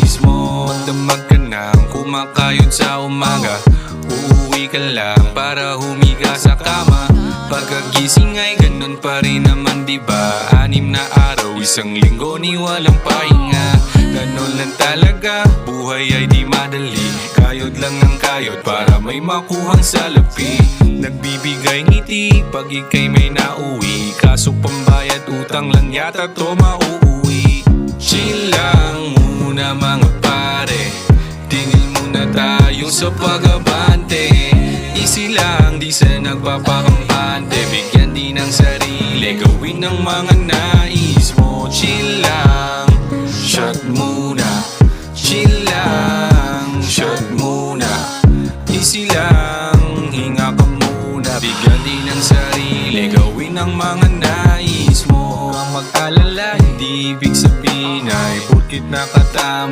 nais mo. Magdamag ka nang kumakayod sa umaga, uuwi ka lang para humiga sa kama. Pagkagising ay ganun pa rin naman, diba? 6 na araw, isang linggo ni walang pahinga. Ganun lang talaga, buhay ay di madali. Kayod lang ng kayod para may makuhang salapi. Nagbibigay ngiti pag ika'y may nauwi, kaso pambayad utang lang yata to mauuwi. Chill lang muna mga pare, tingin muna tayo sa pag-abante. Easy lang, di sa nagpapakampante, bigyan din ng sarili, gawin ng mga nais mo. Chill lang, shot muna. Chill lang, shot muna. Easy lang, hinga ka muna, bigyan din ng sarili, gawin ng mga nais mo. Ang mag-alala, hindi ibig sabihin ay porkit nakatama